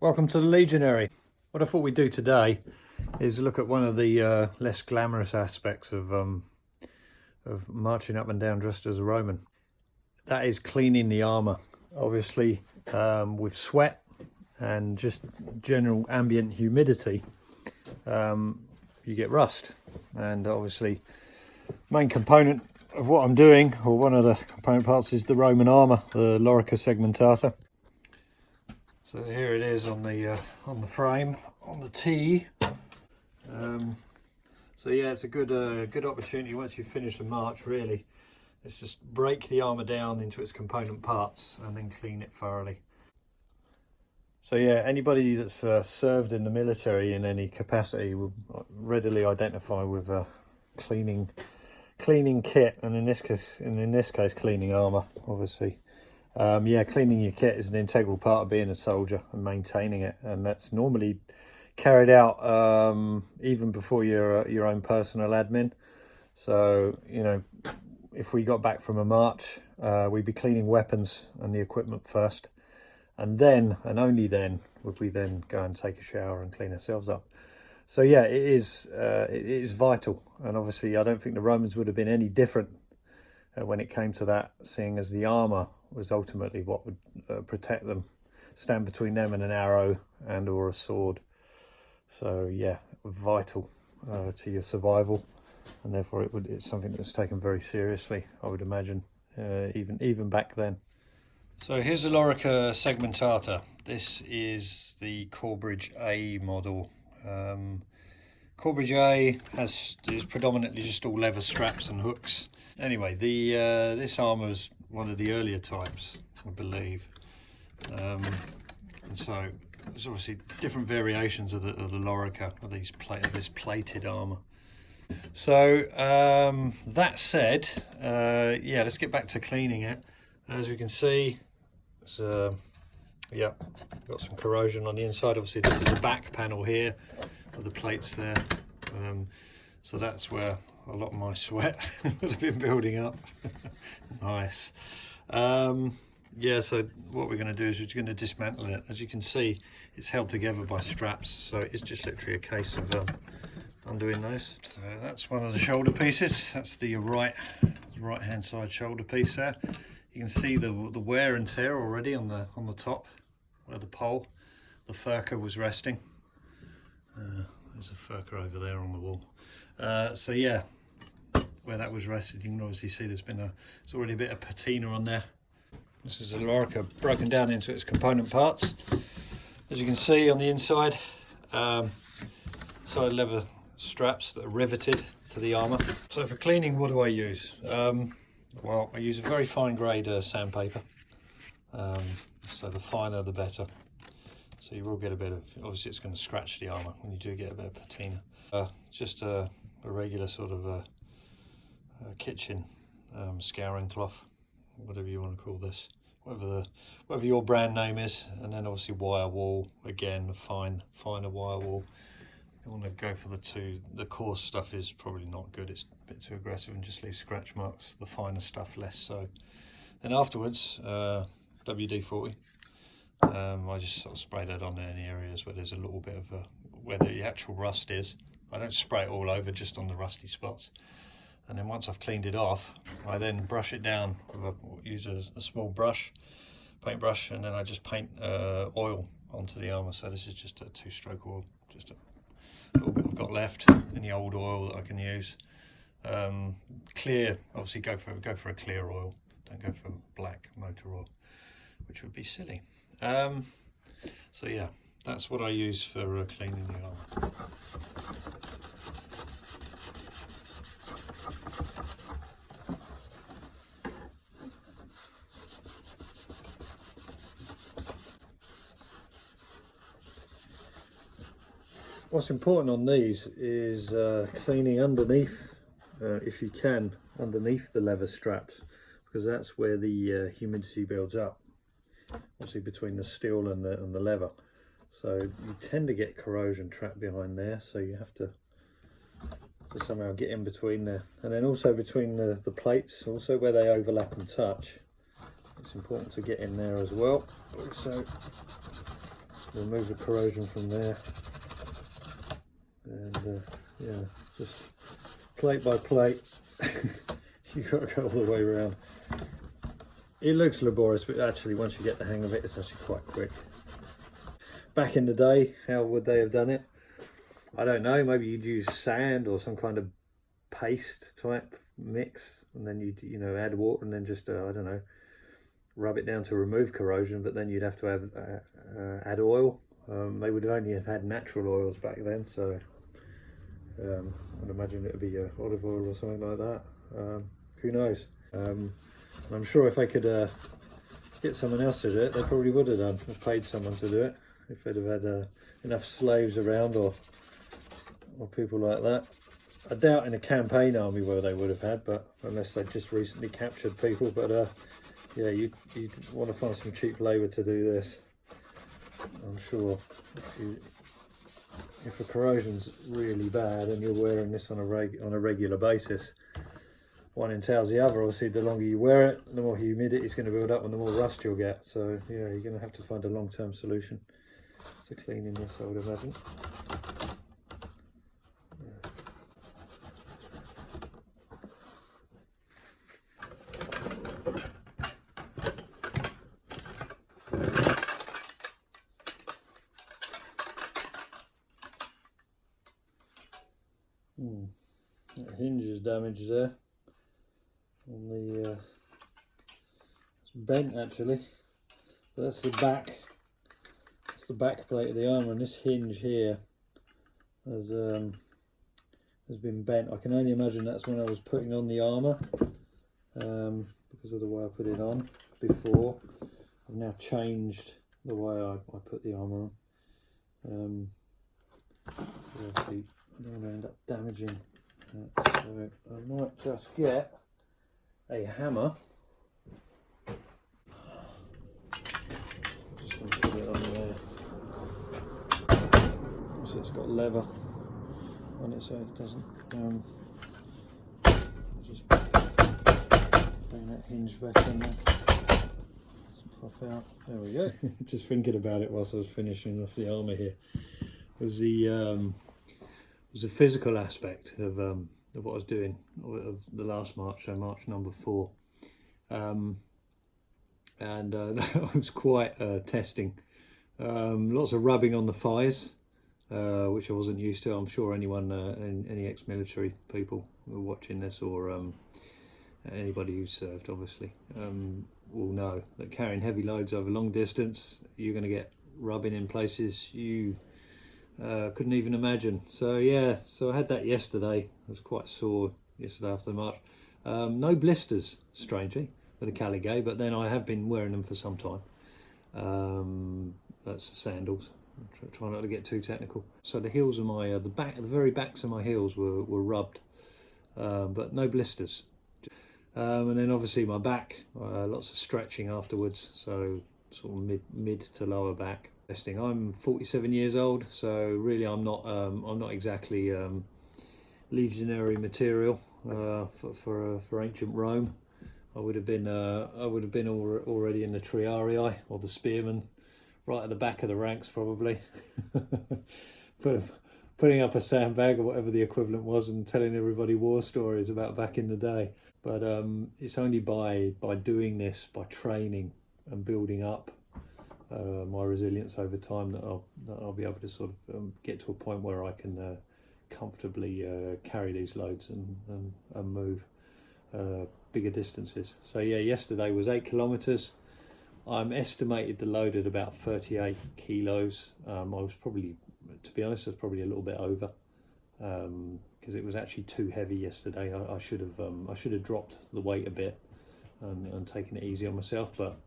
Welcome to the Legionary. What I thought we'd do today is look at one of the less glamorous aspects of marching up and down dressed as a Roman. That is cleaning the armour. Obviously, with sweat and just general ambient humidity, you get rust. And obviously, main component of what I'm doing, or one of the component parts, is the Roman armour, the lorica segmentata. So here it is on the frame, on the T. So yeah, it's a good opportunity once you finish the march. Really, let's just break the armour down into its component parts and then clean it thoroughly. So yeah, anybody that's served in the military in any capacity will readily identify with cleaning kit, and in this case, cleaning armour, obviously. Yeah, cleaning your kit is an integral part of being a soldier and maintaining it, and that's normally carried out even before your own personal admin. So, you know, if we got back from a march, we'd be cleaning weapons and the equipment first, and then, and only then, would we then go and take a shower and clean ourselves up. So yeah, it is vital, and obviously I don't think the Romans would have been any different when it came to that, seeing as the armour was ultimately what would protect them, stand between them and an arrow and or a sword. So yeah, vital to your survival, and therefore it's something that's taken very seriously, I would imagine, even back then. So here's the lorica segmentata. This is the Corbridge A model. Corbridge A is predominantly just all leather straps and hooks. Anyway, this armour is one of the earlier types, I believe, and so there's obviously different variations of the lorica, of this plated armour. So that said, yeah, let's get back to cleaning it. As you can see, it's yeah, got some corrosion on the inside. Obviously, this is the back panel here of the plates there. So that's where a lot of my sweat has been building up. Nice. Yeah, so what we're going to do is we're going to dismantle it. As you can see, it's held together by straps, so it's just literally a case of undoing those. So that's one of the shoulder pieces. That's the right hand side shoulder piece there. You can see the wear and tear already on the top where the pole, the furca was resting. There's a furca over there on the wall. So yeah, where that was rested, you can obviously see there's already a bit of patina on there. This is a lorica broken down into its component parts. As you can see on the inside, side leather straps that are riveted to the armour. So for cleaning, what do I use? Well, I use a very fine grade sandpaper. So the finer the better. So you will get a bit of, obviously it's going to scratch the armour when you do get a bit of patina. Just a regular sort of kitchen scouring cloth, whatever you want to call this, whatever your brand name is, and then obviously wire wool, again finer wire wool. You want to go for the coarse stuff is probably not good, it's a bit too aggressive and just leaves scratch marks. The finer stuff less so. Then afterwards, WD-40. I just sort of spray that on any areas where there's a little bit of where the actual rust is. I don't spray it all over, just on the rusty spots. And then once I've cleaned it off, I then brush it down with use a small brush, paintbrush, and then I just paint oil onto the armour. So this is just a 2-stroke oil, just a little bit I've got left, any old oil that I can use. Clear, obviously go for a clear oil, don't go for black motor oil, which would be silly. So yeah, that's what I use for cleaning the armour. What's important on these is cleaning underneath, if you can, underneath the leather straps, because that's where the humidity builds up, obviously between the steel and the leather. So you tend to get corrosion trapped behind there, so you have to somehow get in between there. And then also between the plates, also where they overlap and touch, it's important to get in there as well. Also remove the corrosion from there, and yeah, just plate by plate. You've got to go all the way around. It looks laborious, but actually once you get the hang of it, it's actually quite quick. Back in the day, how would they have done it? I don't know, maybe you'd use sand or some kind of paste type mix, and then you'd, you know, add water and then just, I don't know, rub it down to remove corrosion, but then you'd have to have add oil. They would only have had natural oils back then, so I'd imagine it would be olive oil or something like that. Who knows? I'm sure if they could get someone else to do it, they probably would have done, or paid someone to do it, if they'd have had enough slaves around or people like that. I doubt in a campaign army where they would have had, but unless they just recently captured people. But yeah, you'd want to find some cheap labour to do this, I'm sure. If the corrosion's really bad and you're wearing this on a regular basis, one entails the other. Obviously, the longer you wear it, the more humidity is going to build up and the more rust you'll get. So yeah, you're going to have to find a long-term solution to cleaning this, I would imagine. That hinge is damaged there. On the it's bent actually. So that's the back. That's the back plate of the armour, and this hinge here has been bent. I can only imagine that's when I was putting on the armour, because of the way I put it on before. I've now changed the way I put the armour on. Obviously, I don't want to end up damaging that, so I might just get a hammer. Just going to put it on there. So it's got leather on it, so it doesn't just bring that hinge back in there. Doesn't pop out. There we go. Just thinking about it whilst I was finishing off the armour here. Was the physical aspect of what I was doing of the last march, so March number 4, and that was quite testing. Lots of rubbing on the thighs, which I wasn't used to. I'm sure anyone, any ex-military people who are watching this, or anybody who served, obviously, will know that carrying heavy loads over long distance, you're going to get rubbing in places you couldn't even imagine. So yeah, so I had that yesterday. I was quite sore yesterday after the march. No blisters, strangely, with the Caligay, but then I have been wearing them for some time. That's the sandals. Try not to get too technical. So the heels of my the very backs of my heels were rubbed, but no blisters. And then obviously my back, lots of stretching afterwards, so sort of mid to lower back. I'm 47 years old, so really I'm not exactly legionary material for ancient Rome. I would have been already in the triarii, or the spearmen, right at the back of the ranks probably, putting up a sandbag or whatever the equivalent was and telling everybody war stories about back in the day. But it's only by doing this, by training and building up my resilience over time, that I'll be able to sort of get to a point where I can comfortably carry these loads and move bigger distances. So yeah, yesterday was 8 kilometers. I'm estimated the load at about 38 kilos. I was probably, to be honest, I was probably a little bit over, because it was actually too heavy yesterday. I should have dropped the weight a bit and taken it easy on myself. But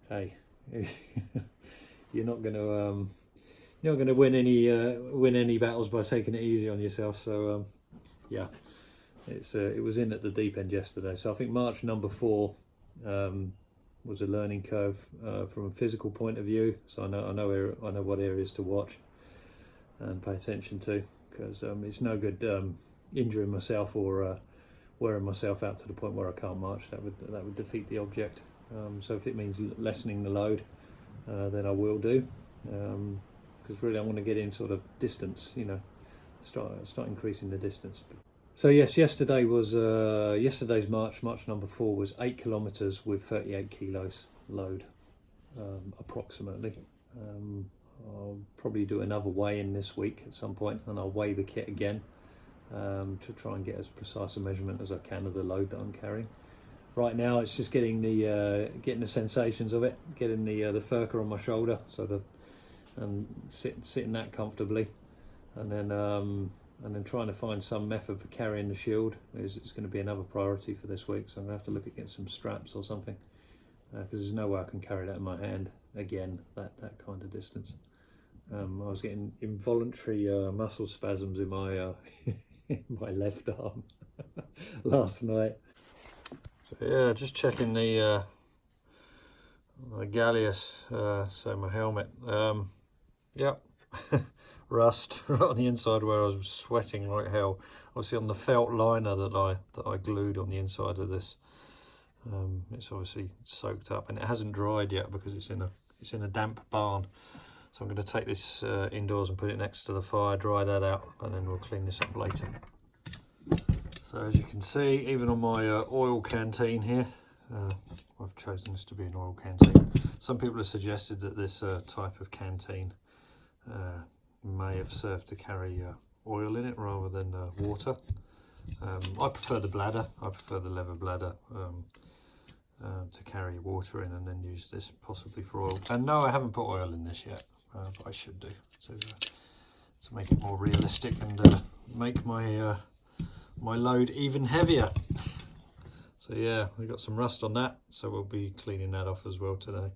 hey, you're not going to win any battles by taking it easy on yourself. So yeah, it was in at the deep end yesterday. So I think March number 4 was a learning curve from a physical point of view. So I know what areas to watch and pay attention to, because it's no good injuring myself or wearing myself out to the point where I can't march. That would defeat the object. So if it means lessening the load, then I will do. because really I want to get in sort of distance, you know, start increasing the distance. So yes, yesterday was yesterday's march number 4 was 8 kilometers with 38 kilos load, approximately. I'll probably do another weigh-in this week at some point, and I'll weigh the kit again to try and get as precise a measurement as I can of the load that I'm carrying. Right now, it's just getting the sensations of it, getting the furka on my shoulder, and sitting that comfortably, and then trying to find some method for carrying the shield is going to be another priority for this week. So I'm going to have to look at getting some straps or something, because there's no way I can carry that in my hand again, that kind of distance. I was getting involuntary muscle spasms in my in my left arm last night. So yeah, just checking the galleus, so my helmet. Yep, rust right on the inside where I was sweating like hell. Obviously on the felt liner that I glued on the inside of this. It's obviously soaked up and it hasn't dried yet because it's in a damp barn. So I'm going to take this indoors and put it next to the fire, dry that out, and then we'll clean this up later. So as you can see, even on my oil canteen here, I've chosen this to be an oil canteen. Some people have suggested that this type of canteen may have served to carry oil in it rather than water. I prefer the bladder. I prefer the leather bladder to carry water in, and then use this possibly for oil. And no, I haven't put oil in this yet, but I should do to make it more realistic and make my my load even heavier. So yeah, we got some rust on that, so we'll be cleaning that off as well today.